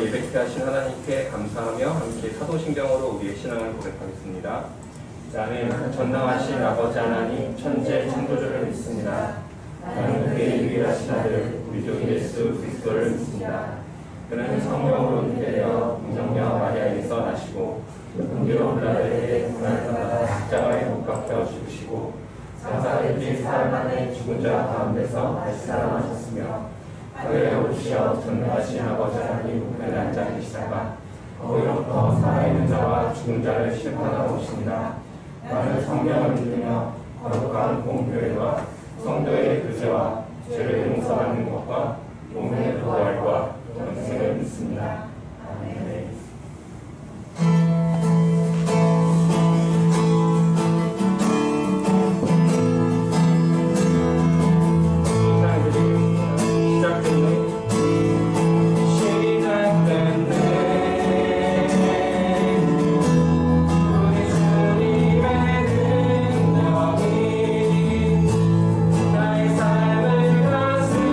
예배케 하신 하나님께 감사하며 함께 사도신경으로 우리의 신앙을 고백하겠습니다. 나는 전능하신 아버지 하나님 천재 창조주를 믿습니다. 나는 그의 유일하신 아들 우리 주 예수 그리스도를 믿습니다. 그는 성령으로 잉태되어 동정녀 마리아에게서 나시고 은혜로 빌라도에게 고난받아 십자가에 못 박혀 죽으시고 사사일주일 사흘 만에 죽은 자 가운데서 다시 살아나셨으며 하늘에 오르시어 전능하신 아버지 하나님 우편에 앉아 계시다가 거기로부터 살아있는 자와 죽은 자를 심판하러 오십니다. 나는 성령을 믿으며 거룩한 공교회와 성도의 교제와 죄를 용서받는 것과 몸의 부활과 영생을 믿습니다. 아멘. 삶을 다스리고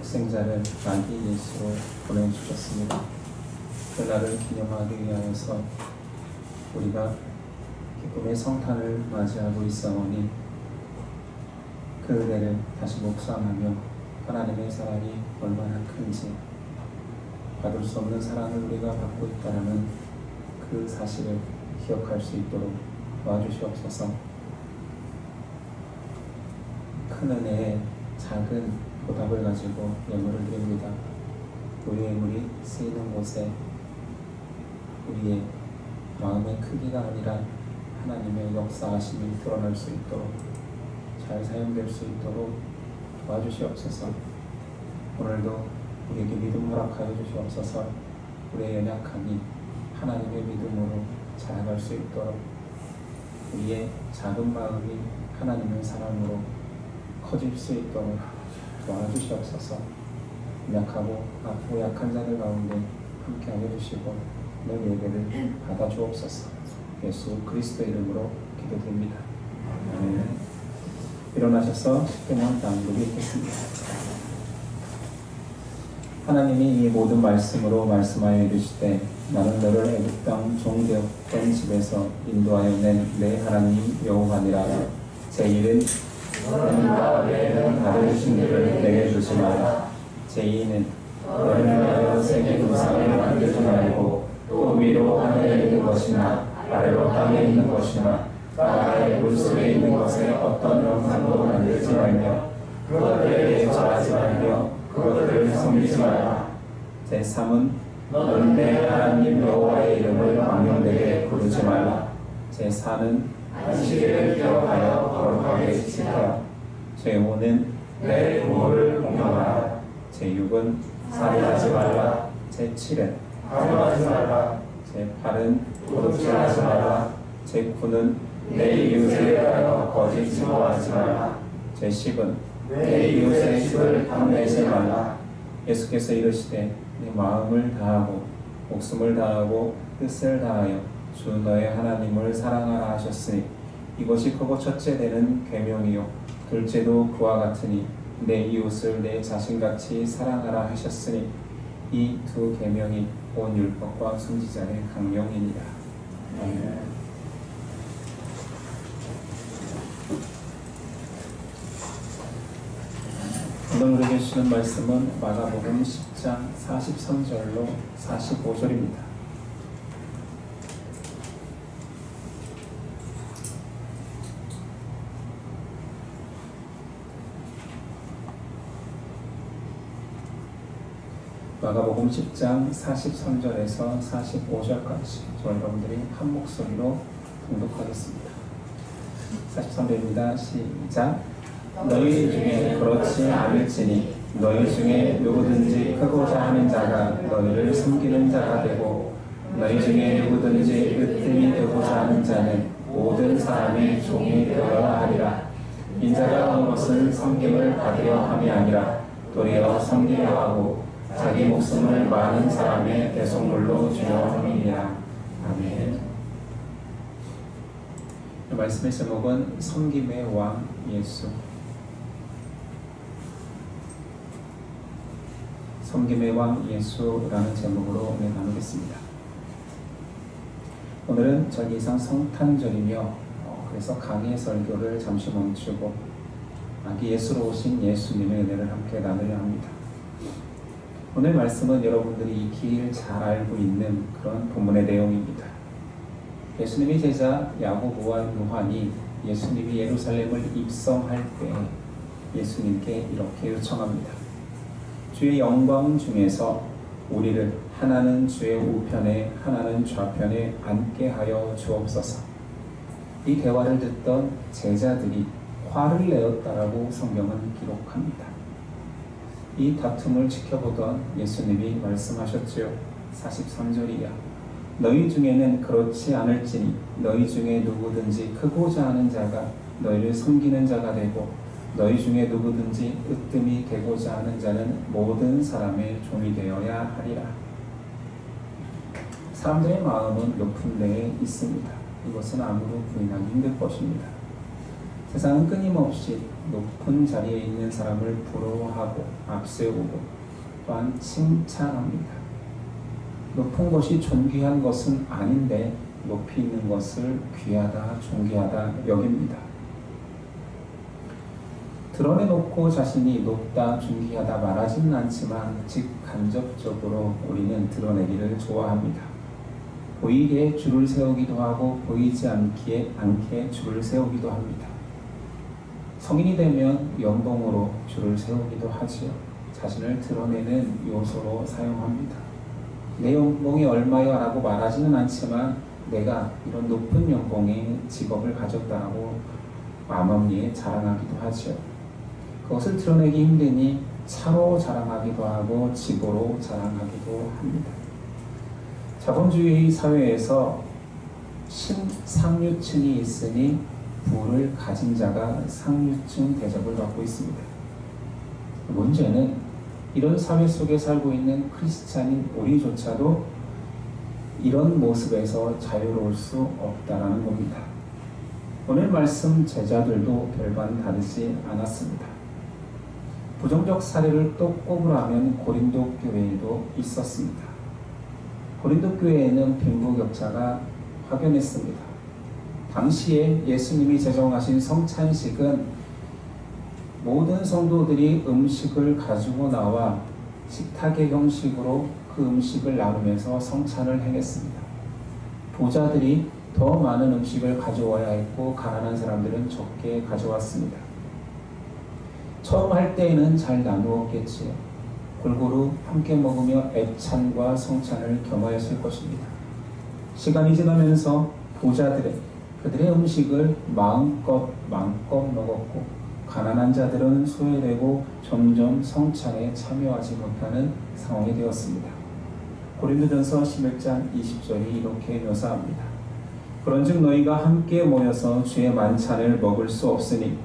독생자를 아기 예수로 보내주셨습니다. 그날을 기념하기 위하여서 우리가 기쁨의 성탄을 맞이하고 있사오니 그 은혜를 다시 묵상하며 하나님의 사랑이 얼마나 큰지, 받을 수 없는 사랑을 우리가 받고 있다는 그 사실을 기억할 수 있도록 도와주시옵소서. 큰 은혜에 작은 보답을 가지고 예물을 드립니다. 우리의 예물이 쓰이는 곳에 우리의 마음의 크기가 아니라 하나님의 역사하심이 드러날 수 있도록, 잘 사용될 수 있도록 도와주시옵소서. 오늘도 우리에게 믿음 허락하여 주시옵소서. 우리의 연약함이 하나님의 믿음으로 자라갈 수 있도록, 우리의 작은 마음이 하나님의 사랑으로 커질 수 있도록 도와주시옵소서. 약하고 아프고 약한 자들 가운데 함께하여 주시고 내 예배를 받아주옵소서. 예수 그리스도의 이름으로 기도드립니다. 아멘. 일어나셔서 십계명 낭독이 있겠습니다. 하나님이 이 모든 말씀으로 말씀하여 이르시되 나는 너를 애굽 땅 종되었던 집에서 인도하여 낸 내 하나님 여호와니라. 제1은 너는 나 외에는 다른 신들을 내게 주지 마라. 제2는 너를 위하여 새긴 우상을 만들지 말고 또 위로 하늘에 있는 것이나 아래로 땅에 있는 것이나 바다의 물속에 있는 것에 어떤 형상도 만들지 말며 그것들에게 절하지 말며 그것들을 섬기지 말라. 제3은 너는 내 하나님 여호와의 이름을 망령되게 부르지 말라. 제4는 안식일을 기억하여 거룩하게 지켜라. 제5는 내 부모를 공경하라. 제6은 살인하지 말라. 제7은 가늠하지 말라. 제8은 도둑질하지 말라. 제9는 내 이웃에 대하여 거짓 증거하지 말라. 제10은 내 이웃의 집을 탐내지 말라. 예수께서 이르시되 내 마음을 다하고 목숨을 다하고 뜻을 다하여 주 너의 하나님을 사랑하라 하셨으니 이것이 크고 첫째 되는 계명이요 둘째도 그와 같으니 내 이웃을 내 자신같이 사랑하라 하셨으니 이 두 계명이 온 율법과 선지자의 강령이니라. 아멘. 오늘 우리에게 주시는 말씀은 마가복음 10장 43절로 45절입니다. 마가복음 10장 43절에서 45절까지 여러분들이 한 목소리로 봉독하겠습니다. 43절입니다. 시작. 너희 중에 그렇지 않을지니 너희 중에 누구든지 크고자 하는 자가 너희를 섬기는 자가 되고 너희 중에 누구든지 으뜸이 되고자 하는 자는 모든 사람의 종이 되어야 하리라. 인자가 온 것은 섬김을 받으려 함이 아니라 도리어 섬기려 하고 자기 목숨을 많은 사람의 대속물로 주려 함이니라. 아멘. 말씀의 제목은 섬김의 왕 예수. 섬김의 왕 예수라는 제목으로 오늘 나누겠습니다. 오늘은 전이상 성탄절이며 그래서 강의 설교를 잠시 멈추고 아기 예수로 오신 예수님의 은혜를 함께 나누려 합니다. 오늘 말씀은 여러분들이 익히 잘 알고 있는 그런 본문의 내용입니다. 예수님의 제자 야고보와 요한이 예수님이 예루살렘을 입성할 때 예수님께 이렇게 요청합니다. 주의 영광 중에서 우리를 하나는 주의 우편에 하나는 좌편에 앉게 하여 주옵소서. 이 대화를 듣던 제자들이 화를 내었다라고 성경은 기록합니다. 이 다툼을 지켜보던 예수님이 말씀하셨지요. 43절이야. 너희 중에는 그렇지 않을지니 너희 중에 누구든지 크고자 하는 자가 너희를 섬기는 자가 되고 너희 중에 누구든지 으뜸이 되고자 하는 자는 모든 사람의 종이 되어야 하리라. 사람들의 마음은 높은 데에 있습니다. 이것은 아무도 부인하기 힘들 것입니다. 세상은 끊임없이 높은 자리에 있는 사람을 부러워하고 앞세우고 또한 칭찬합니다. 높은 것이 존귀한 것은 아닌데 높이 있는 것을 귀하다, 존귀하다 여깁니다. 드러내놓고 자신이 높다, 존귀하다 말하지는 않지만 직간접적으로 우리는 드러내기를 좋아합니다. 보이게 줄을 세우기도 하고 보이지 않게 줄을 세우기도 합니다. 성인이 되면 연봉으로 줄을 세우기도 하지요. 자신을 드러내는 요소로 사용합니다. 내 연봉이 얼마요? 라고 말하지는 않지만 내가 이런 높은 연봉의 직업을 가졌다라고 암암리에 자랑하기도 하지요. 그것을 드러내기 힘드니 차로 자랑하기도 하고 집으로 자랑하기도 합니다. 자본주의 사회에서 상류층이 있으니 부를 가진 자가 상류층 대접을 받고 있습니다. 문제는 이런 사회 속에 살고 있는 크리스찬인 우리조차도 이런 모습에서 자유로울 수 없다라는 겁니다. 오늘 말씀 제자들도 별반 다르지 않았습니다. 부정적 사례를 또 꼽으라면 고린도 교회에도 있었습니다. 고린도 교회에는 빈부격차가 확연했습니다. 당시에 예수님이 제정하신 성찬식은 모든 성도들이 음식을 가지고 나와 식탁의 형식으로 그 음식을 나누면서 성찬을 행했습니다. 부자들이 더 많은 음식을 가져와야 했고 가난한 사람들은 적게 가져왔습니다. 처음 할 때에는 잘 나누었겠지요. 골고루 함께 먹으며 애찬과 성찬을 겸하였을 것입니다. 시간이 지나면서 그들의 음식을 마음껏 먹었고 가난한 자들은 소외되고 점점 성찬에 참여하지 못하는 상황이 되었습니다. 고린도전서 11장 20절이 이렇게 묘사합니다. 그런즉 너희가 함께 모여서 주의 만찬을 먹을 수 없으니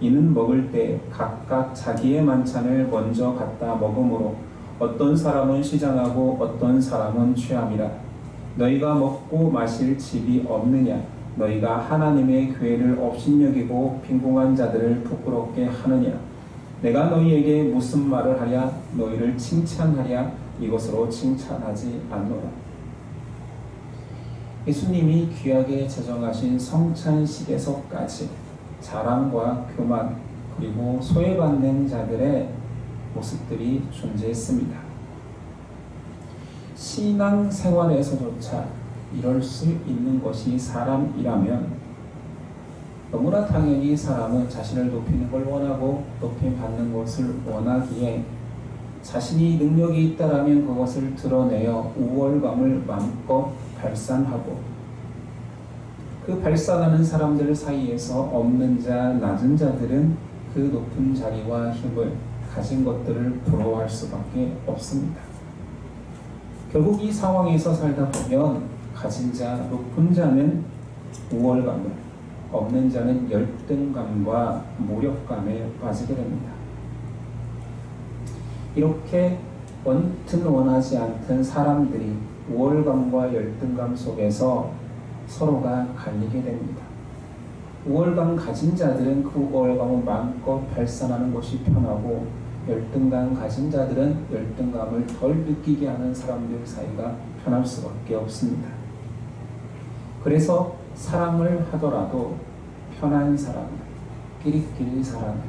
이는 먹을 때 각각 자기의 만찬을 먼저 갖다 먹으므로 어떤 사람은 시장하고 어떤 사람은 취함이라. 너희가 먹고 마실 집이 없느냐? 너희가 하나님의 교회를 업신여기고 빈궁한 자들을 부끄럽게 하느냐? 내가 너희에게 무슨 말을 하랴? 너희를 칭찬하랴? 이것으로 칭찬하지 않노라. 예수님이 귀하게 제정하신 성찬식에서까지 자랑과 교만 그리고 소외받는 자들의 모습들이 존재했습니다. 신앙생활에서조차 이럴 수 있는 것이 사람이라면 너무나 당연히 사람은 자신을 높이는 걸 원하고 높임받는 것을 원하기에 자신이 능력이 있다라면 그것을 드러내어 우월감을 마음껏 발산하고 그 발산하는 사람들 사이에서 없는 자, 낮은 자들은 그 높은 자리와 힘을 가진 것들을 부러워할 수밖에 없습니다. 결국 이 상황에서 살다 보면 가진 자, 높은 자는 우월감을, 없는 자는 열등감과 모욕감에 빠지게 됩니다. 이렇게 원튼 원하지 않던 사람들이 우월감과 열등감 속에서 서로가 갈리게 됩니다. 우월감 가진 자들은 그 우월감을 마음껏 발산하는 것이 편하고 열등감 가진 자들은 열등감을 덜 느끼게 하는 사람들 사이가 편할 수밖에 없습니다. 그래서 사랑을 하더라도 편한 사람, 끼리끼리 사랑,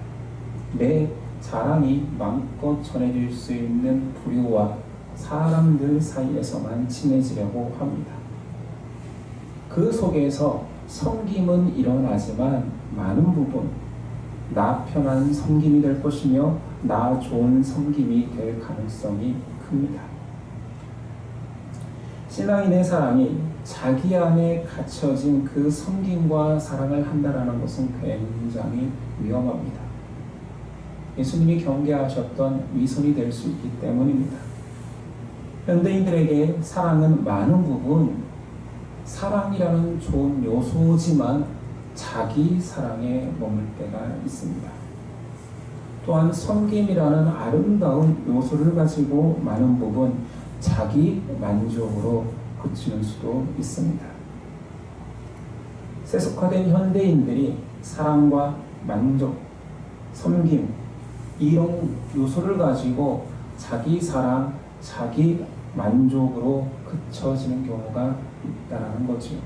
내 자랑이 마음껏 전해질 수 있는 부류와 사람들 사이에서만 친해지려고 합니다. 그 속에서 섬김은 일어나지만 많은 부분 나 편한 섬김이 될 것이며 나 좋은 섬김이 될 가능성이 큽니다. 신앙인의 사랑이 자기 안에 갇혀진 그 섬김과 사랑을 한다는 것은 굉장히 위험합니다. 예수님이 경계하셨던 위선이 될 수 있기 때문입니다. 현대인들에게 사랑은 많은 부분 사랑이라는 좋은 요소지만 자기 사랑에 머물 때가 있습니다. 또한 섬김이라는 아름다운 요소를 가지고 많은 부분 자기 만족으로 그치는 수도 있습니다. 세속화된 현대인들이 사랑과 만족, 섬김 이런 요소를 가지고 자기 사랑, 자기 만족으로 그쳐지는 경우가 있다는 거죠.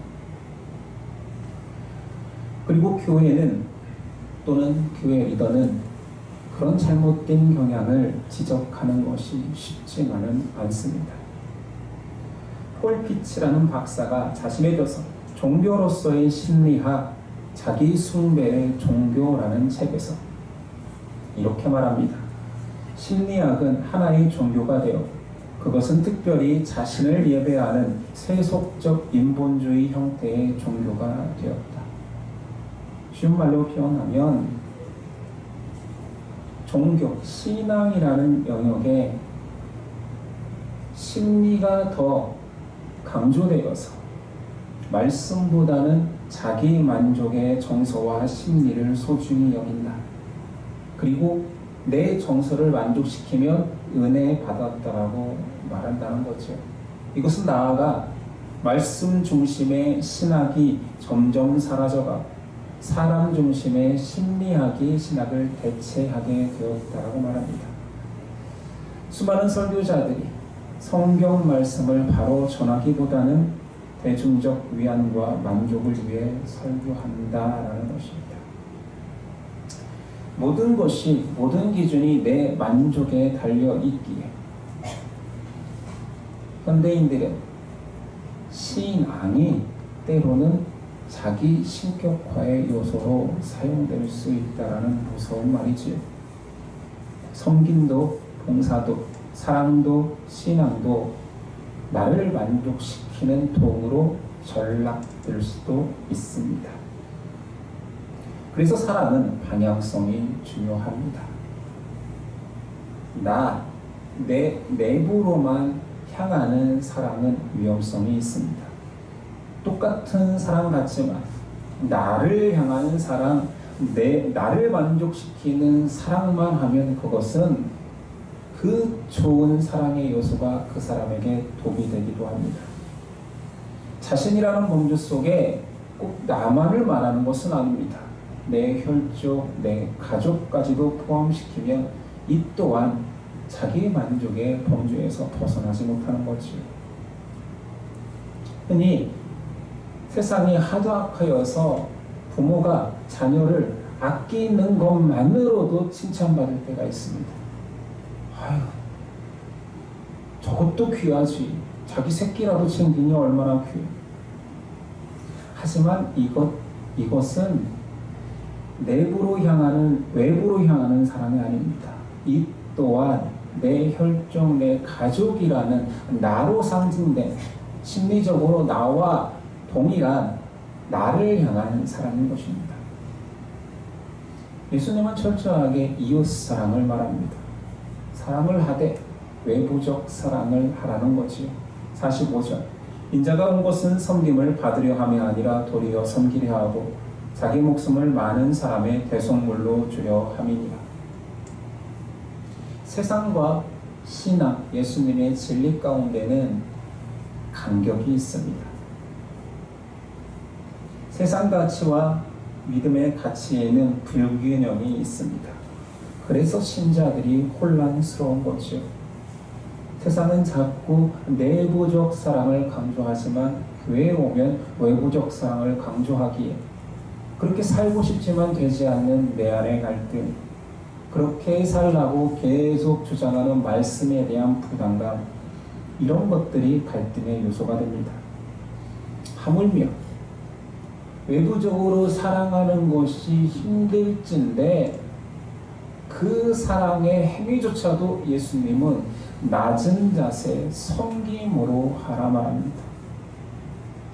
그리고 교회는 또는 교회 리더는 그런 잘못된 경향을 지적하는 것이 쉽지만은 않습니다. 폴 피치라는 박사가 자신의 저서 종교로서의 심리학, 자기 숭배의 종교라는 책에서 이렇게 말합니다. 심리학은 하나의 종교가 되어 그것은 특별히 자신을 예배하는 세속적 인본주의 형태의 종교가 되었다. 쉬운 말로 표현하면 종교, 신앙이라는 영역에 심리가 더 강조되어서 말씀보다는 자기 만족의 정서와 심리를 소중히 여긴다. 그리고 내 정서를 만족시키면 은혜 받았다라고 말한다는 거죠. 이것은 나아가 말씀 중심의 신학이 점점 사라져가 사람 중심의 심리학이 신학을 대체하게 되었다라고 말합니다. 수많은 설교자들이 성경 말씀을 바로 전하기보다는 대중적 위안과 만족을 위해 설교한다라는 것입니다. 모든 것이, 모든 기준이 내 만족에 달려 있기에 현대인들은 신앙이 때로는 자기 신격화의 요소로 사용될 수 있다는 무서운 말이지요. 섬김도, 봉사도, 사랑도, 신앙도 나를 만족시키는 도구로 전락될 수도 있습니다. 그래서 사랑은 방향성이 중요합니다. 내 내부로만 향하는 사랑은 위험성이 있습니다. 똑같은 사랑 같지만 나를 향하는 사랑, 나를 만족시키는 사랑만 하면 그것은 그 좋은 사랑의 요소가 그 사람에게 독이 되기도 합니다. 자신이라는 범주 속에 꼭 나만을 말하는 것은 아닙니다. 내 혈족, 내 가족까지도 포함시키면 이 또한 자기 만족의 범주에서 벗어나지 못하는 거지요. 흔히 세상이 하도 악하여서 부모가 자녀를 아끼는 것만으로도 칭찬받을 때가 있습니다. 아유, 저것도 귀하지. 자기 새끼라도 챙기니 얼마나 귀해. 하지만 이것은 내부로 향하는, 외부로 향하는 사랑이 아닙니다. 이 또한 내 혈족, 내 가족이라는 나로 상징된 심리적으로 나와 동일한 나를 향한 사랑인 것입니다. 예수님은 철저하게 이웃 사랑을 말합니다. 사랑을 하되 외부적 사랑을 하라는 거지요. 45절 인자가 온 것은 섬김을 받으려 함이 아니라 도리어 섬기려 하고 자기 목숨을 많은 사람의 대속물로 주려 함이니라. 세상과 신앙, 예수님의 진리 가운데는 간격이 있습니다. 세상 가치와 믿음의 가치에는 불균형이 있습니다. 그래서 신자들이 혼란스러운 거죠. 세상은 자꾸 내부적 사랑을 강조하지만 교회에 오면 외부적 사랑을 강조하기에 그렇게 살고 싶지만 되지 않는 내 안의 갈등, 그렇게 살라고 계속 주장하는 말씀에 대한 부담감, 이런 것들이 갈등의 요소가 됩니다. 하물며 외부적으로 사랑하는 것이 힘들진데 그 사랑의 행위조차도 예수님은 낮은 자세, 섬김으로 하라 말합니다.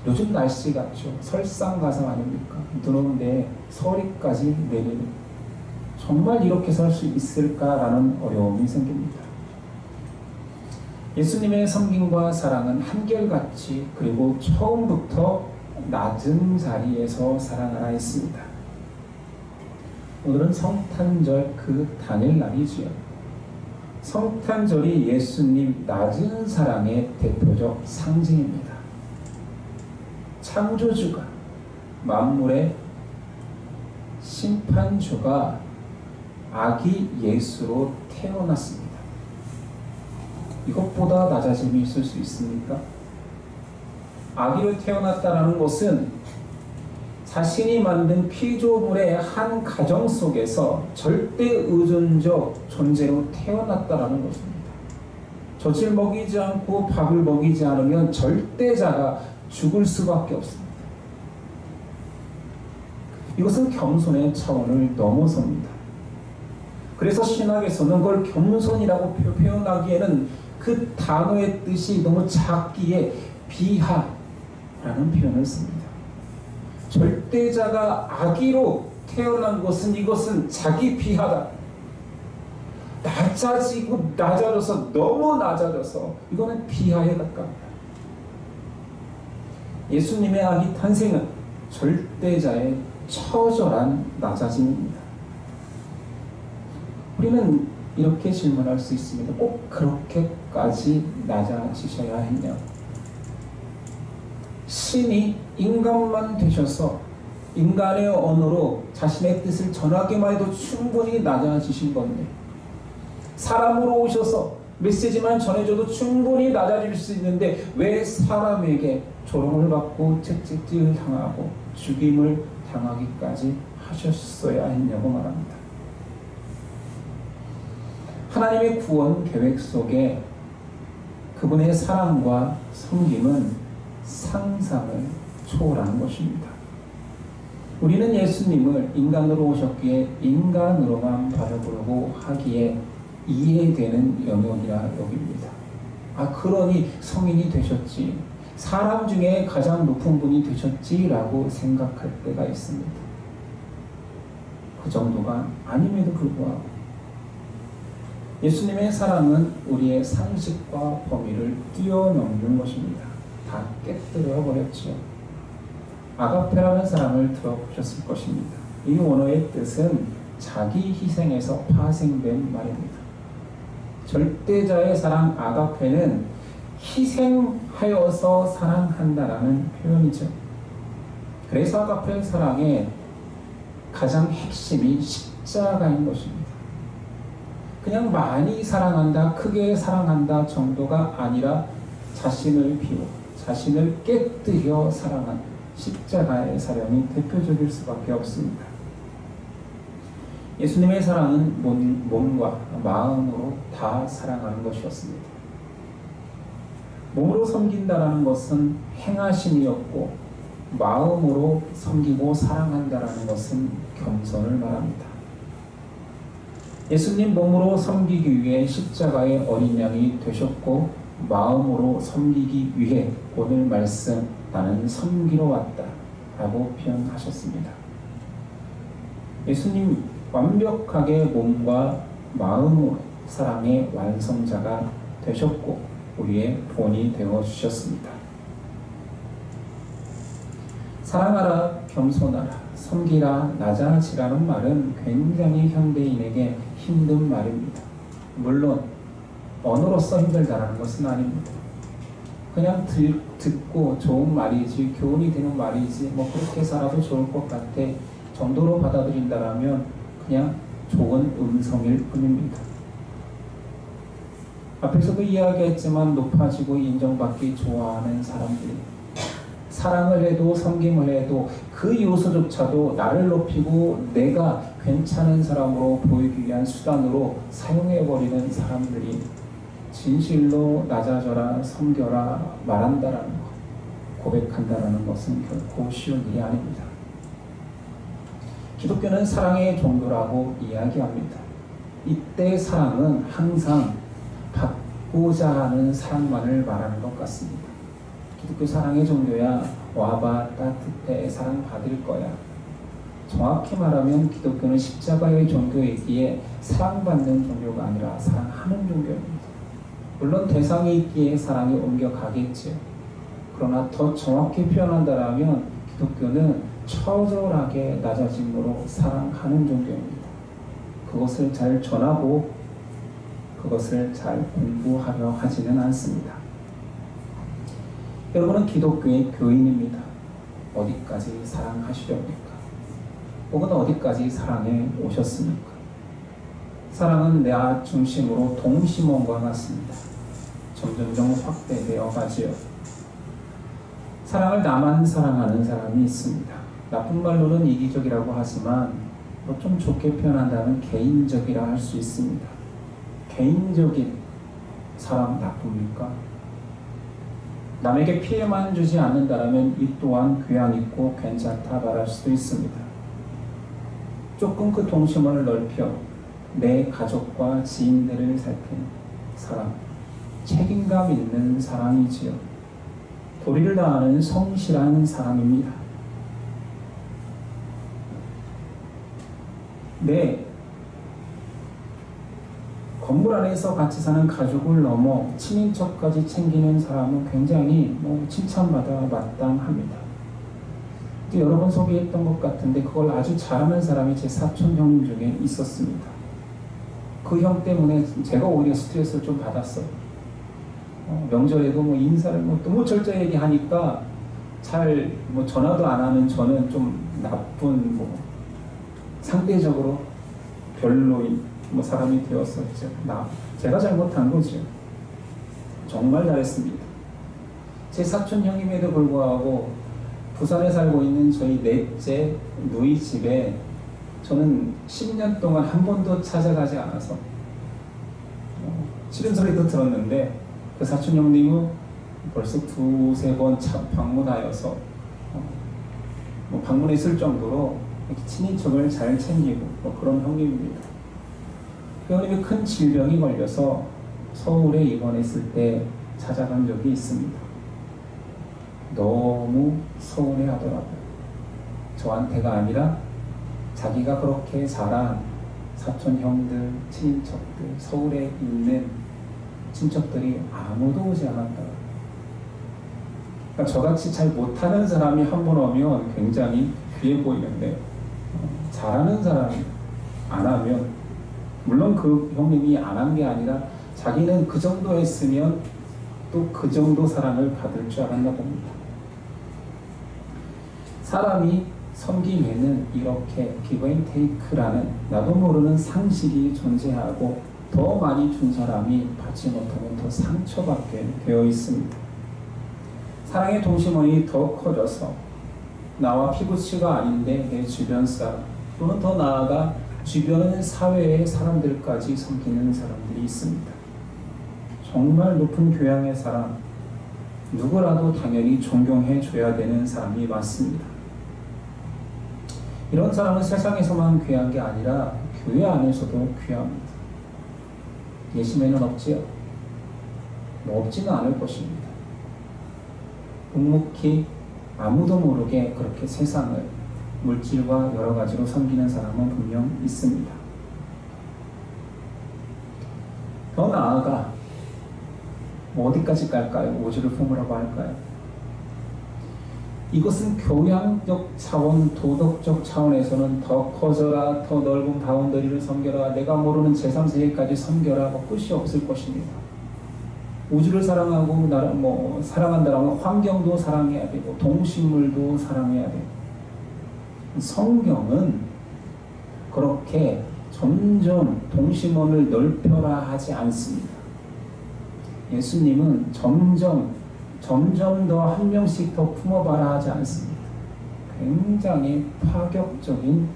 요즘 날씨 같죠? 설상가상 아닙니까? 눈 오는데 서리까지 내리는, 정말 이렇게 살 수 있을까라는 어려움이 생깁니다. 예수님의 섬김과 사랑은 한결같이 그리고 처음부터 낮은 자리에서 사랑하라 했습니다. 오늘은 성탄절 그 당일날이지요. 성탄절이 예수님 낮은 사랑의 대표적 상징입니다. 창조주가 만물의 심판주가 아기 예수로 태어났습니다. 이것보다 낮아짐이 있을 수 있습니까? 아기로 태어났다는 것은 자신이 만든 피조물의 한 가정 속에서 절대 의존적 존재로 태어났다는 것입니다. 젖을 먹이지 않고 밥을 먹이지 않으면 절대자가 죽을 수밖에 없습니다. 이것은 겸손의 차원을 넘어섭니다. 그래서 신학에서는 그걸 겸손이라고 표현하기에는 그 단어의 뜻이 너무 작기에 비하라는 표현을 씁니다. 절대자가 아기로 태어난 것은 이것은 자기 비하다. 낮아지고 낮아져서 너무 낮아져서 이거는 비하에 가깝다. 예수님의 아기 탄생은 절대자의 처절한 낮아짐입니다. 우리는 이렇게 질문할 수 있습니다. 꼭 그렇게까지 낮아지셔야 했냐? 신이 인간만 되셔서 인간의 언어로 자신의 뜻을 전하기만 해도 충분히 낮아지신 건데, 사람으로 오셔서 메시지만 전해줘도 충분히 낮아질 수 있는데 왜 사람에게 조롱을 받고 채찍질을 당하고 죽임을 당하기까지 하셨어야 했냐고 말합니다. 하나님의 구원 계획 속에 그분의 사랑과 섬김은 상상을 초월하는 것입니다. 우리는 예수님을 인간으로 오셨기에 인간으로만 바라보려고 하기에 이해되는 영역이라 여깁니다. 그러니 성인이 되셨지, 사람 중에 가장 높은 분이 되셨지라고 생각할 때가 있습니다. 그 정도가 아님에도 불구하고 예수님의 사랑은 우리의 상식과 범위를 뛰어넘는 것입니다. 다 깨뜨려 버렸죠. 아가페라는 사랑을 들어보셨을 것입니다. 이 원어의 뜻은 자기 희생에서 파생된 말입니다. 절대자의 사랑 아가페는 희생하여서 사랑한다라는 표현이죠. 그래서 아가페 사랑의 가장 핵심이 십자가인 것입니다. 그냥 많이 사랑한다, 크게 사랑한다 정도가 아니라 자신을 비워, 자신을 깨뜨려 사랑한 십자가의 사랑이 대표적일 수밖에 없습니다. 예수님의 사랑은 몸과 마음으로 다 사랑하는 것이었습니다. 몸으로 섬긴다라는 것은 행하심이었고, 마음으로 섬기고 사랑한다라는 것은 겸손을 말합니다. 예수님 몸으로 섬기기 위해 십자가의 어린 양이 되셨고, 마음으로 섬기기 위해 오늘 말씀 나는 섬기러 왔다 라고 표현하셨습니다. 예수님 완벽하게 몸과 마음으로 사랑의 완성자가 되셨고 우리의 본이 되어주셨습니다. 사랑하라, 겸손하라, 섬기라, 낮아지라는 말은 굉장히 현대인에게 힘든 말입니다. 물론 언어로서 힘들다는 것은 아닙니다. 그냥 듣고 좋은 말이지, 교훈이 되는 말이지, 그렇게 살아도 좋을 것 같아 정도로 받아들인다면 그냥 좋은 음성일 뿐입니다. 앞에서도 이야기했지만 높아지고 인정받기 좋아하는 사람들이 사랑을 해도 섬김을 해도 그 요소조차도 나를 높이고 내가 괜찮은 사람으로 보이기 위한 수단으로 사용해버리는 사람들이 진실로 낮아져라, 섬겨라 말한다라는 것, 고백한다라는 것은 결코 쉬운 일이 아닙니다. 기독교는 사랑의 종교라고 이야기합니다. 이때 사랑은 항상 받고자 하는 사랑만을 말하는 것 같습니다. 기독교 사랑의 종교야, 와봐, 따뜻해, 사랑받을 거야. 정확히 말하면 기독교는 십자가의 종교이기에 사랑받는 종교가 아니라 사랑하는 종교입니다. 물론 대상이 있기에 사랑이 옮겨가겠지요. 그러나 더 정확히 표현한다면 기독교는 처절하게 낮아짐으로 사랑하는 종교입니다. 그것을 잘 전하고 그것을 잘 공부하려 하지는 않습니다. 여러분은 기독교의 교인입니다. 어디까지 사랑하시렵니까? 혹은 어디까지 사랑해 오셨습니까? 사랑은 나 중심으로 동심원과 같습니다. 점점점 확대되어 가지요. 사랑을 나만 사랑하는 사람이 있습니다. 나쁜 말로는 이기적이라고 하지만 좀 좋게 표현한다면 개인적이라 할 수 있습니다. 개인적인 사랑 나쁩니까? 남에게 피해만 주지 않는다면 이 또한 교양 있고 괜찮다 말할 수도 있습니다. 조금 그 동심을 넓혀 내 가족과 지인들을 살피는 사랑, 책임감 있는 사랑이지요. 도리를 다하는 성실한 사랑입니다. 내 건물 안에서 같이 사는 가족을 넘어 친인척까지 챙기는 사람은 굉장히 칭찬받아 마땅합니다. 여러 번 소개했던 것 같은데 그걸 아주 잘하는 사람이 제 사촌 형님 중에 있었습니다. 그 형 때문에 제가 오히려 스트레스를 좀 받았어요. 명절에도 인사를 너무 철저히 얘기하니까 잘 전화도 안 하는 저는 좀 나쁜 상대적으로 별로인 사람이 되었었죠. 제가 잘못한 거죠. 정말 잘했습니다. 제 사촌 형님에도 불구하고 부산에 살고 있는 저희 넷째 누이 집에 저는 10년 동안 한 번도 찾아가지 않아서 싫은 소리도 들었는데 그 사촌 형님은 벌써 2-3번 방문하여서 방문했을 정도로 친인척을 잘 챙기고 그런 형님입니다. 그 형님이 큰 질병이 걸려서 서울에 입원했을 때 찾아간 적이 있습니다. 너무 서운해하더라고요. 저한테가 아니라 자기가 그렇게 자란 사촌 형들, 친인척들, 서울에 있는 친척들이 아무도 오지 않았다. 그러니까 저같이 잘 못하는 사람이 한 번 오면 굉장히 귀해 보이는데 잘하는 사람이 안 하면, 물론 그 형님이 안 한 게 아니라 자기는 그 정도 했으면 또 그 정도 사랑을 받을 줄 알았나 봅니다. 사람이 섬김에는 이렇게 give and take라는 나도 모르는 상식이 존재하고 더 많이 준 사람이 받지 못하면 더 상처받게 되어 있습니다. 사랑의 동심원이 더 커져서 나와 피부치가 아닌데 내 주변 사람, 또는 더 나아가 주변 사회의 사람들까지 섬기는 사람들이 있습니다. 정말 높은 교양의 사람, 누구라도 당연히 존경해 줘야 되는 사람이 많습니다. 이런 사람은 세상에서만 귀한 게 아니라 교회 안에서도 귀합니다. 예심에는 없지요? 없지는 않을 것입니다. 묵묵히 아무도 모르게 그렇게 세상을 물질과 여러 가지로 섬기는 사람은 분명 있습니다. 더 나아가 어디까지 갈까요? 오주를 품으라고 할까요? 이것은 교양적 차원, 도덕적 차원에서는 더 커져라, 더 넓은 바운더리를 섬겨라, 내가 모르는 제3세계까지 섬겨라, 끝이 없을 것입니다. 우주를 사랑하고 사랑한다라면 환경도 사랑해야 되고 동식물도 사랑해야 되고, 성경은 그렇게 점점 동심원을 넓혀라 하지 않습니다. 예수님은 점점 더 한 명씩 더 품어봐라 하지 않습니다. 굉장히 파격적인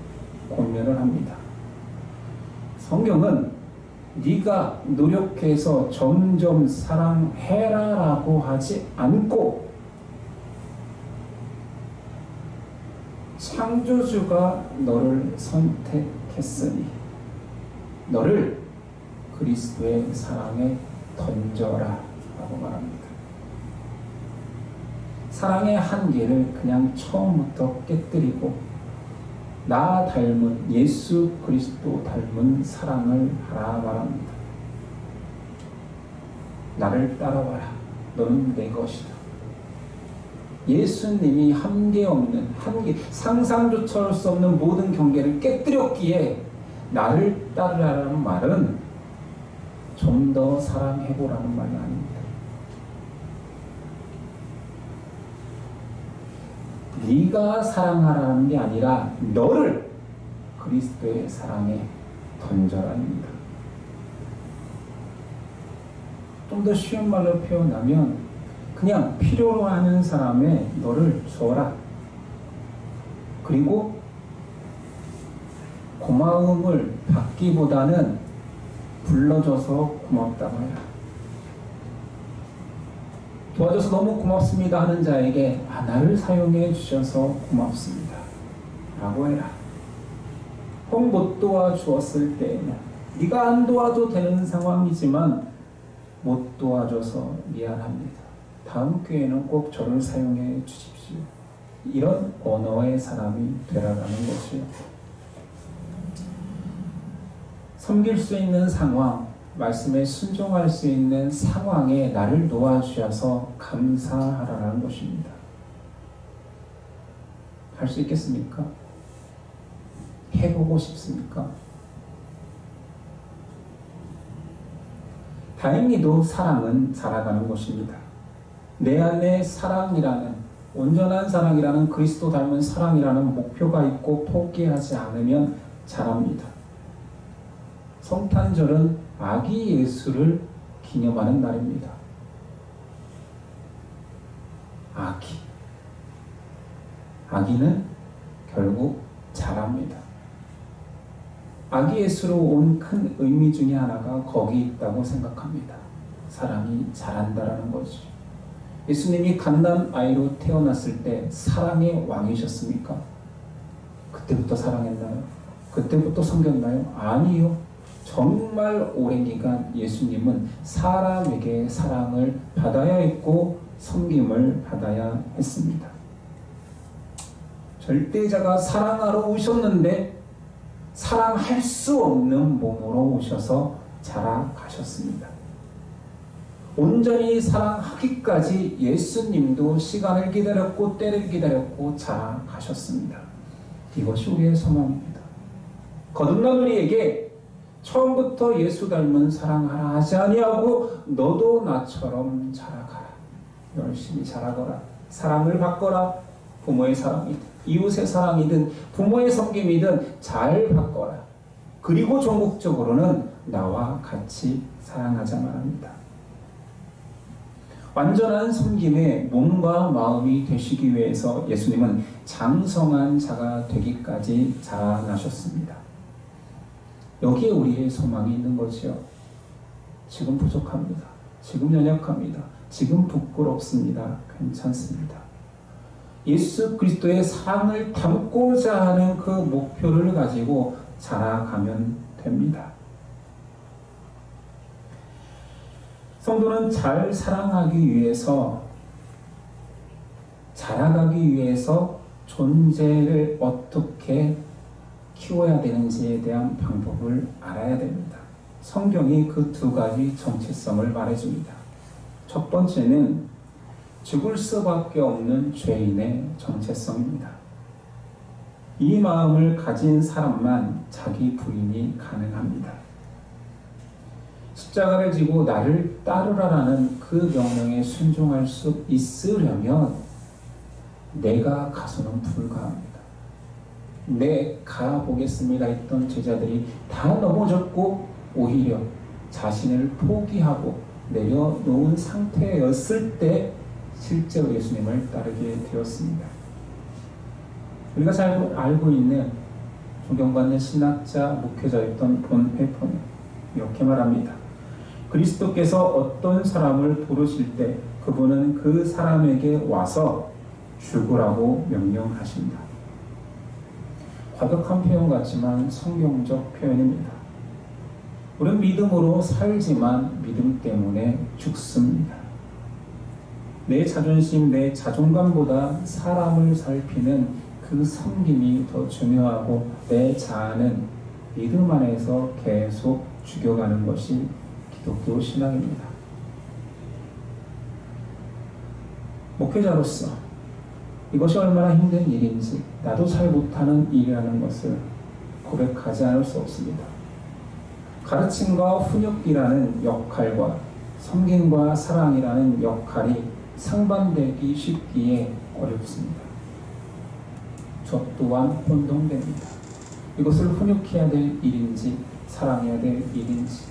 권면을 합니다. 성경은 네가 노력해서 점점 사랑해라 라고 하지 않고, 창조주가 너를 선택했으니 너를 그리스도의 사랑에 던져라 라고 말합니다. 사랑의 한계를 그냥 처음부터 깨뜨리고 나 닮은, 예수 그리스도 닮은 사랑을 하라 말합니다. 나를 따라와라. 너는 내 것이다. 예수님이 상상조차 할 수 없는 모든 경계를 깨뜨렸기에 나를 따르라는 말은 좀 더 사랑해보라는 말이 아닙니다. 네가 사랑하라는 게 아니라 너를 그리스도의 사랑에 던져라입니다. 좀 더 쉬운 말로 표현하면 그냥 필요로 하는 사람에 너를 주어라. 그리고 고마움을 받기보다는 불러줘서 고맙다고 해라. 도와줘서 너무 고맙습니다 하는 자에게 나를 사용해 주셔서 고맙습니다 라고 해라. 혹 못 도와주었을 때에는 네가 안 도와도 되는 상황이지만 못 도와줘서 미안합니다. 다음 기회에는 꼭 저를 사용해 주십시오. 이런 언어의 사람이 되라라는 것이요. 섬길 수 있는 상황, 말씀에 순종할 수 있는 상황에 나를 놓아주셔서 감사하라는 것입니다. 할 수 있겠습니까? 해보고 싶습니까? 다행히도 사랑은 자라가는 것입니다. 내 안에 사랑이라는, 온전한 사랑이라는, 그리스도 닮은 사랑이라는 목표가 있고 포기하지 않으면 자랍니다. 성탄절은 아기 예수를 기념하는 날입니다. 아기는 결국 자랍니다. 아기 예수로 온 큰 의미 중에 하나가 거기 있다고 생각합니다. 사람이 자란다라는 거죠. 예수님이 갓난 아이로 태어났을 때 사랑의 왕이셨습니까? 그때부터 사랑했나요? 그때부터 섬겼나요? 아니요. 정말 오랜 기간 예수님은 사람에게 사랑을 받아야 했고 섬김을 받아야 했습니다. 절대자가 사랑하러 오셨는데 사랑할 수 없는 몸으로 오셔서 자라가셨습니다. 온전히 사랑하기까지 예수님도 시간을 기다렸고 때를 기다렸고 자라가셨습니다. 이것이 우리의 소망입니다. 거듭난 우리에게 처음부터 예수 닮은 사랑하라 하지 아니하고 너도 나처럼 자라가라. 열심히 자라거라. 사랑을 받거라. 부모의 사랑이든 이웃의 사랑이든 부모의 섬김이든 잘 받거라. 그리고 전국적으로는 나와 같이 사랑하자만 합니다. 완전한 섬김의 몸과 마음이 되시기 위해서 예수님은 장성한 자가 되기까지 자라나셨습니다. 여기에 우리의 소망이 있는 거지요. 지금 부족합니다. 지금 연약합니다. 지금 부끄럽습니다. 괜찮습니다. 예수 그리스도의 사랑을 담고자 하는 그 목표를 가지고 자라가면 됩니다. 성도는 잘 사랑하기 위해서, 자라가기 위해서 존재를 어떻게 키워야 되는지에 대한 방법을 알아야 됩니다. 성경이 그 두 가지 정체성을 말해줍니다. 첫 번째는 죽을 수밖에 없는 죄인의 정체성입니다. 이 마음을 가진 사람만 자기 부인이 가능합니다. 십자가를 지고 나를 따르라라는 그 명령에 순종할 수 있으려면 내가 가서는 불가합니다. 내 가보겠습니다 했던 제자들이 다 넘어졌고 오히려 자신을 포기하고 내려놓은 상태였을 때 실제로 예수님을 따르게 되었습니다. 우리가 잘 알고 있는 존경받는 신학자, 목회자였던 본회퍼는 이렇게 말합니다. 그리스도께서 어떤 사람을 부르실 때 그분은 그 사람에게 와서 죽으라고 명령하신다. 과격한 표현 같지만 성경적 표현입니다. 우리는 믿음으로 살지만 믿음 때문에 죽습니다. 내 자존심, 내 자존감보다 사람을 살피는 그 섬김이 더 중요하고 내 자아는 믿음 안에서 계속 죽여가는 것이 기독교 신앙입니다. 목회자로서 이것이 얼마나 힘든 일인지 나도 잘 못하는 일이라는 것을 고백하지 않을 수 없습니다. 가르침과 훈육이라는 역할과 섬김과 사랑이라는 역할이 상반되기 쉽기에 어렵습니다. 저 또한 혼동됩니다. 이것을 훈육해야 될 일인지 사랑해야 될 일인지,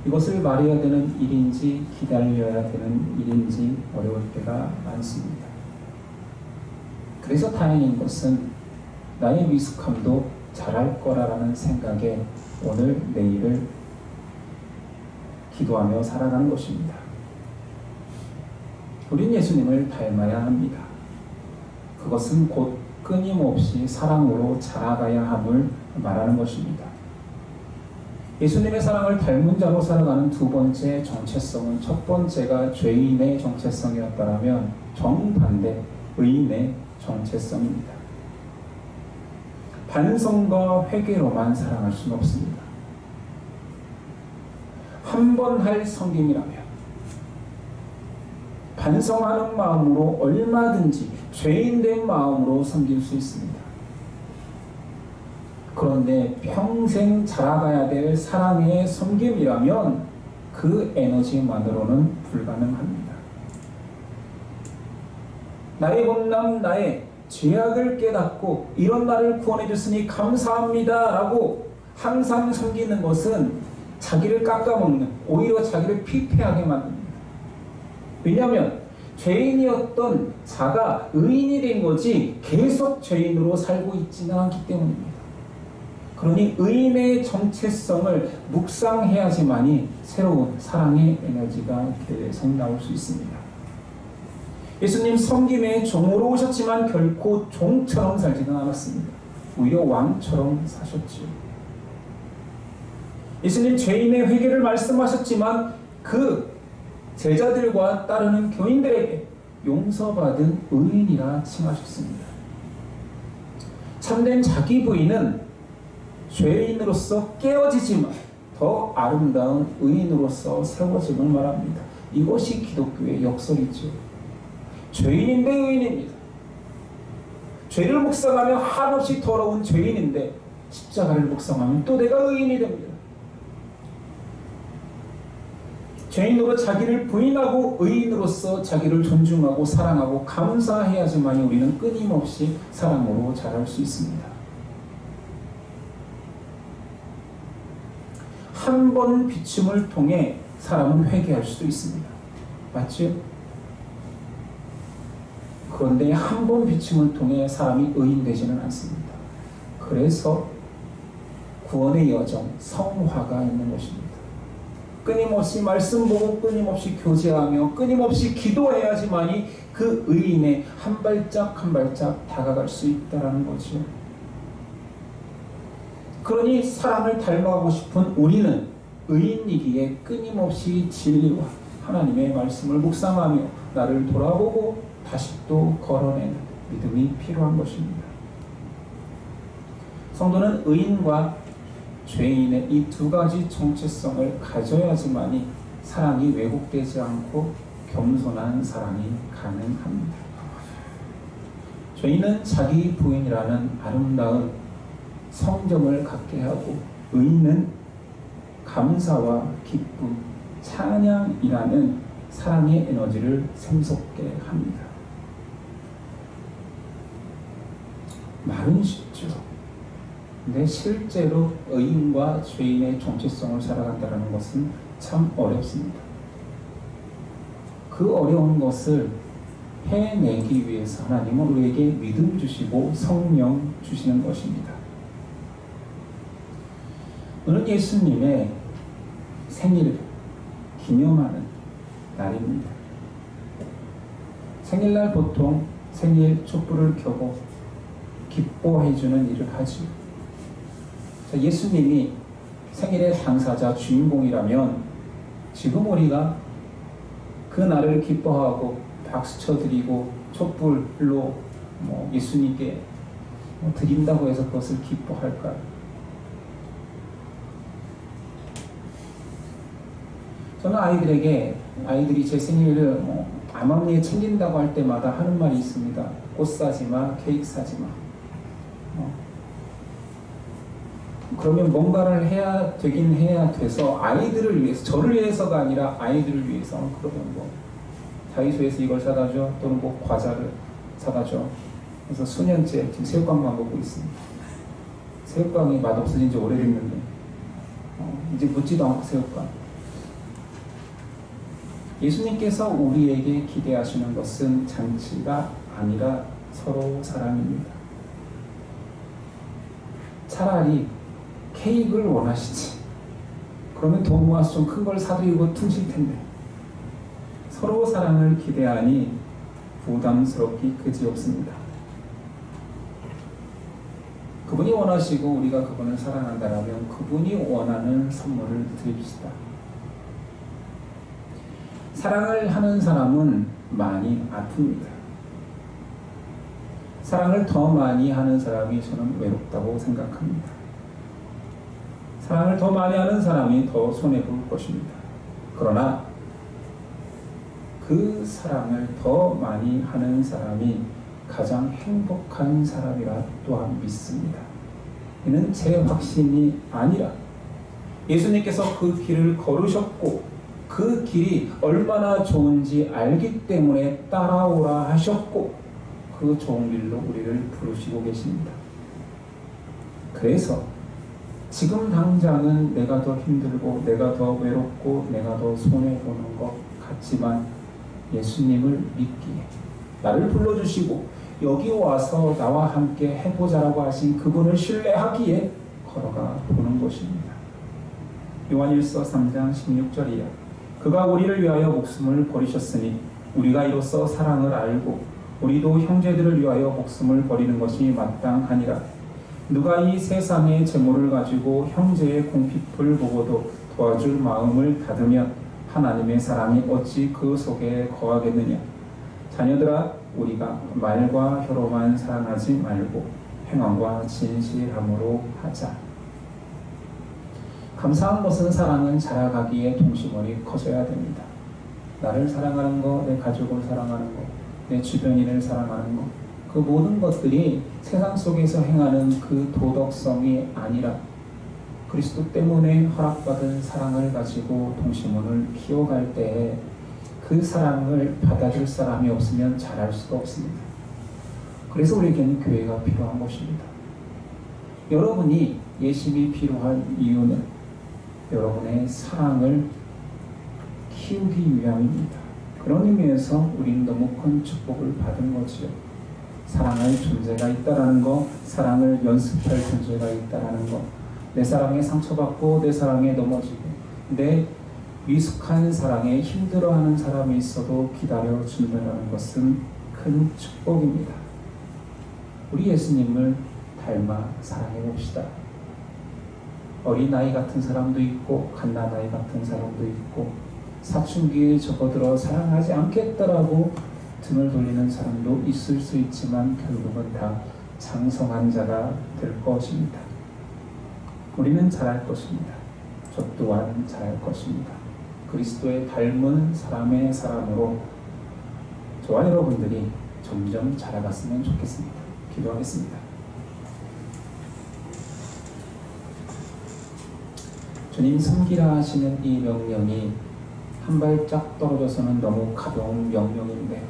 이것을 말해야 되는 일인지 기다려야 되는 일인지 어려울 때가 많습니다. 그래서 다행인 것은 나의 미숙함도 잘할 거라는 생각에 오늘 내일을 기도하며 살아가는 것입니다. 우린 예수님을 닮아야 합니다. 그것은 곧 끊임없이 사랑으로 자라가야 함을 말하는 것입니다. 예수님의 사랑을 닮은 자로 살아가는 두 번째 정체성은, 첫 번째가 죄인의 정체성이었다면 정반대 의인의 정체성입니다. 반성과 회개로만 사랑할 수는 없습니다. 한 번 할 섬김이라면 반성하는 마음으로 얼마든지 죄인된 마음으로 섬길 수 있습니다. 그런데 평생 자라가야 될 사랑의 섬김이라면 그 에너지만으로는 불가능합니다. 나의 못남, 나의 죄악을 깨닫고 이런 나를 구원해 줬으니 감사합니다 라고 항상 섬기는 것은 자기를 깎아먹는, 오히려 자기를 피폐하게 만듭니다. 왜냐하면 죄인이었던 자가 의인이 된 거지 계속 죄인으로 살고 있지는 않기 때문입니다. 그러니 의인의 정체성을 묵상해야지만이 새로운 사랑의 에너지가 계속 나올 수 있습니다. 예수님 섬김의 종으로 오셨지만 결코 종처럼 살지는 않았습니다. 오히려 왕처럼 사셨지요. 예수님 죄인의 회개를 말씀하셨지만 그 제자들과 따르는 교인들에게 용서받은 의인이라 칭하셨습니다. 참된 자기 부인은 죄인으로서 깨어지지만 더 아름다운 의인으로서 세워짐을 말합니다. 이것이 기독교의 역설이죠. 죄인인데 의인입니다. 죄를 묵상하며 한없이 더러운 죄인인데 십자가를 묵상하면 또 내가 의인이 됩니다. 죄인으로 자기를 부인하고 의인으로서 자기를 존중하고 사랑하고 감사해야지만 우리는 끊임없이 사랑으로 자랄 수 있습니다. 한 번 비춤을 통해 사람은 회개할 수도 있습니다. 맞죠? 그런데 한 번 비춤을 통해 사람이 의인 되지는 않습니다. 그래서 구원의 여정, 성화가 있는 것입니다. 끊임없이 말씀 보고 끊임없이 교제하며 끊임없이 기도해야지만이 그 의인의 한 발짝 한 발짝 다가갈 수 있다는 거죠. 그러니 사랑을 닮아가고 싶은 우리는 의인이기에 끊임없이 진리와 하나님의 말씀을 묵상하며 나를 돌아보고 다시 또 걸어내는 믿음이 필요한 것입니다. 성도는 의인과 죄인의 이 두 가지 정체성을 가져야지만이 사랑이 왜곡되지 않고 겸손한 사랑이 가능합니다. 죄인은 자기 부인이라는 아름다운 성정을 갖게 하고, 의인은 감사와 기쁨, 찬양이라는 사랑의 에너지를 샘솟게 합니다. 말은 쉽죠. 근데 실제로 의인과 죄인의 정체성을 살아간다는 것은 참 어렵습니다. 그 어려운 것을 해내기 위해서 하나님은 우리에게 믿음 주시고 성령 주시는 것입니다. 오늘 예수님의 생일을 기념하는 날입니다. 생일날 보통 생일 촛불을 켜고 기뻐해주는 일을 하죠. 예수님이 생일의 당사자, 주인공이라면 지금 우리가 그 날을 기뻐하고 박수쳐드리고 촛불로 예수님께 드린다고 해서 그것을 기뻐할까요? 저는 아이들이 제 생일을 암암리에 챙긴다고 할 때마다 하는 말이 있습니다. 꽃 사지 마, 케이크 사지 마. 그러면 뭔가를 되긴 해야 돼서 아이들을 위해서, 저를 위해서가 아니라 아이들을 위해서, 그러면 다이소에서 이걸 사다 줘, 또는 과자를 사다 줘. 그래서 수년째 지금 새우깡만 먹고 있습니다. 새우깡이 맛없어진 지 오래됐는데 이제 묻지도 않고 새우깡. 예수님께서 우리에게 기대하시는 것은 잔치가 아니라 서로 사랑입니다. 차라리 케이크를 원하시지. 그러면 돈 모아서 좀 큰 걸 사드리고 퉁칠 텐데. 서로 사랑을 기대하니 부담스럽기 그지없습니다. 그분이 원하시고 우리가 그분을 사랑한다면 그분이 원하는 선물을 드립시다. 사랑을 하는 사람은 많이 아픕니다. 사랑을 더 많이 하는 사람이 저는 외롭다고 생각합니다. 사랑을 더 많이 하는 사람이 더 손해볼 것입니다. 그러나 그 사랑을 더 많이 하는 사람이 가장 행복한 사람이라 또한 믿습니다. 이는 제 확신이 아니라 예수님께서 그 길을 걸으셨고 그 길이 얼마나 좋은지 알기 때문에 따라오라 하셨고 그 좋은 길로 우리를 부르시고 계십니다. 그래서 지금 당장은 내가 더 힘들고 내가 더 외롭고 내가 더 손해보는 것 같지만 예수님을 믿기에 나를 불러주시고 여기 와서 나와 함께 해보자라고 하신 그분을 신뢰하기에 걸어가 보는 것입니다. 요한일서 3장 16절이야. 그가 우리를 위하여 목숨을 버리셨으니 우리가 이로써 사랑을 알고 우리도 형제들을 위하여 목숨을 버리는 것이 마땅하니라. 누가 이 세상의 재물을 가지고 형제의 궁핍을 보고도 도와줄 마음을 닫으면 하나님의 사랑이 어찌 그 속에 거하겠느냐. 자녀들아, 우리가 말과 혀로만 사랑하지 말고 행함과 진실함으로 하자. 감사한 것은 사랑은 자라가기에 동시머리 커져야 됩니다. 나를 사랑하는 것, 내 가족을 사랑하는 것, 내 주변인을 사랑하는 것, 그 모든 것들이 세상 속에서 행하는 그 도덕성이 아니라 그리스도 때문에 허락받은 사랑을 가지고 동심원을 키워갈 때에 그 사랑을 받아줄 사람이 없으면 자랄 수가 없습니다. 그래서 우리에게는 교회가 필요한 것입니다. 여러분이 예심이 필요한 이유는 여러분의 사랑을 키우기 위함입니다. 그런 의미에서 우리는 너무 큰 축복을 받은 거지요. 사랑할 존재가 있다라는 거, 사랑을 연습할 존재가 있다라는 거, 내 사랑에 상처받고 내 사랑에 넘어지고 내 미숙한 사랑에 힘들어하는 사람이 있어도 기다려준다는 것은 큰 축복입니다. 우리 예수님을 닮아 사랑해봅시다. 어린아이 같은 사람도 있고 갓난아이 같은 사람도 있고 사춘기에 접어들어 사랑하지 않겠다라고 등을 돌리는 사람도 있을 수 있지만 결국은 다 장성한 자가 될 것입니다. 우리는 잘할 것입니다. 저 또한 잘할 것입니다. 그리스도의 닮은 사람의 사람으로 저와 여러분들이 점점 자라갔으면 좋겠습니다. 기도하겠습니다. 주님, 섬기라 하시는 이 명령이 한 발짝 떨어져서는 너무 가벼운 명령인데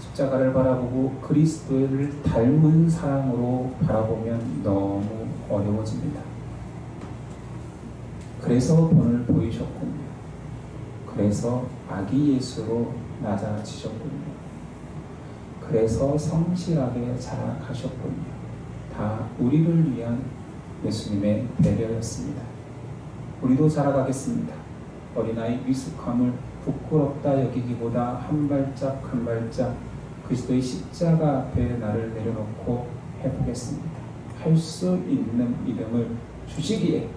십자가를 바라보고 그리스도를 닮은 사랑으로 바라보면 너무 어려워집니다. 그래서 본을 보이셨군요. 그래서 아기 예수로 낮아지셨군요. 그래서 성실하게 자라가셨군요. 다 우리를 위한 예수님의 배려였습니다. 우리도 자라가겠습니다. 어린아이 미숙함을 부끄럽다 여기기보다 한 발짝 한 발짝 그리스도의 십자가 앞에 나를 내려놓고 해보겠습니다. 할 수 있는 믿음을 주시기에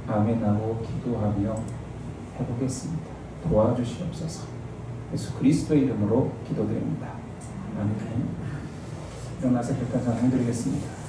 아멘하고 기도하며 해보겠습니다. 도와주시옵소서. 예수 그리스도의 이름으로 기도드립니다. 아멘. 일어나서 결단상 해드리겠습니다.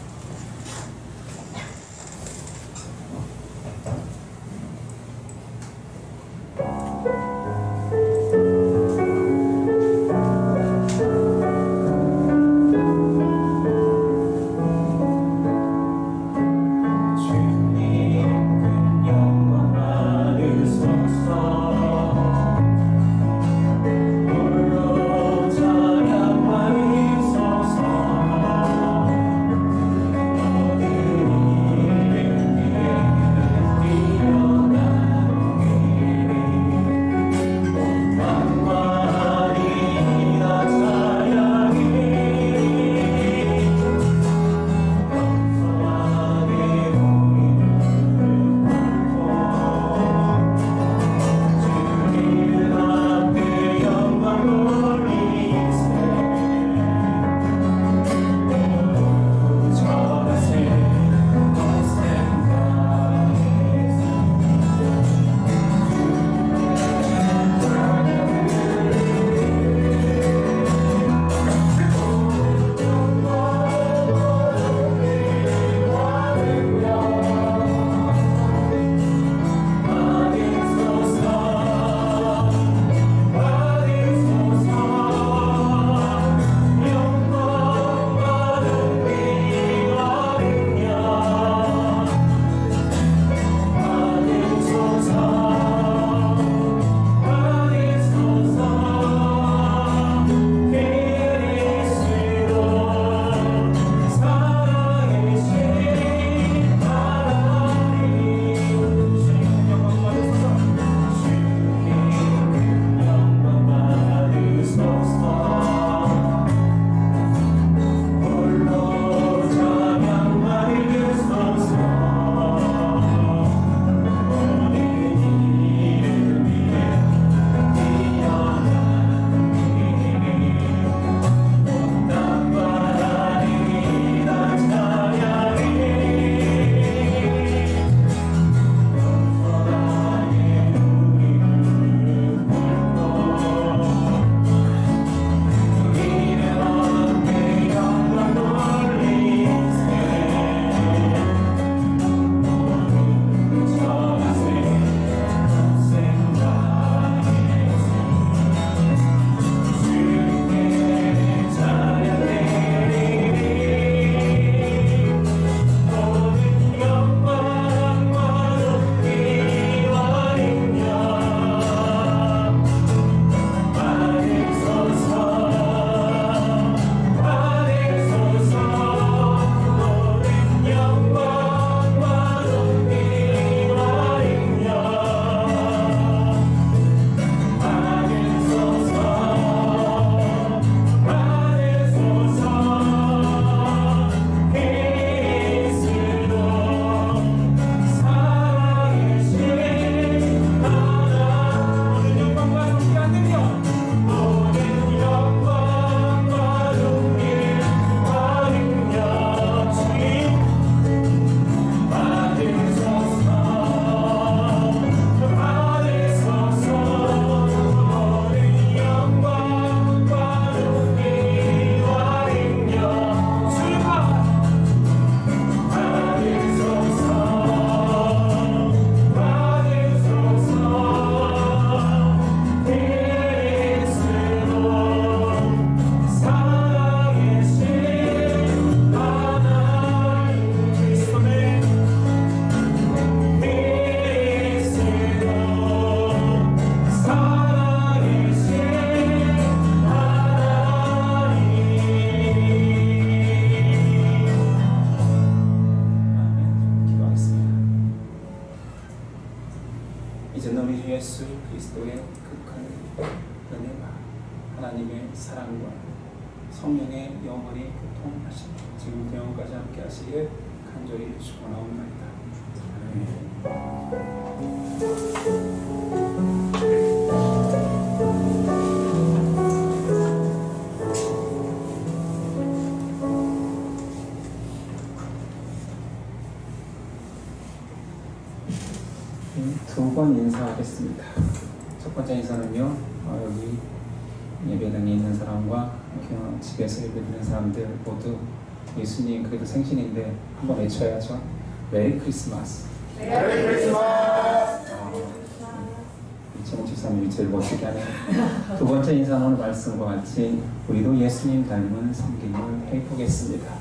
사랑과 성령의 영원히 교통하심 지금부터 영원까지 함께 하시길 간절히 축원하옵나이다. 두 번 인사하겠습니다. 첫 번째 인사는요, 여기 예배당에 있는 사람과 집에서 예배드리는 사람들 모두 예수님 그래도 생신인데 한번 외쳐야죠. 메리 크리스마스. 메리 크리스마스. 2053님이 제일 멋지게 하네요. 두 번째 인사는 오늘 말씀과 같이 우리도 예수님 닮은 섬김을 해보겠습니다.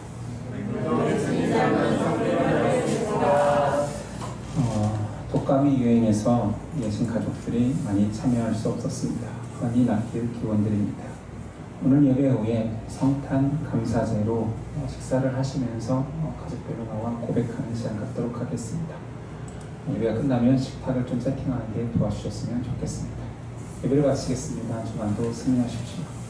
독감이 유행해서 예신 가족들이 많이 참여할 수 없었습니다. 많이 낫길 기원드립니다. 오늘 예배 후에 성탄 감사제로 식사를 하시면서 가족별로 나와 고백하는 시간 갖도록 하겠습니다. 예배가 끝나면 식탁을 좀 세팅하는 데 도와주셨으면 좋겠습니다. 예배를 마치겠습니다. 주간도 승리하십시오.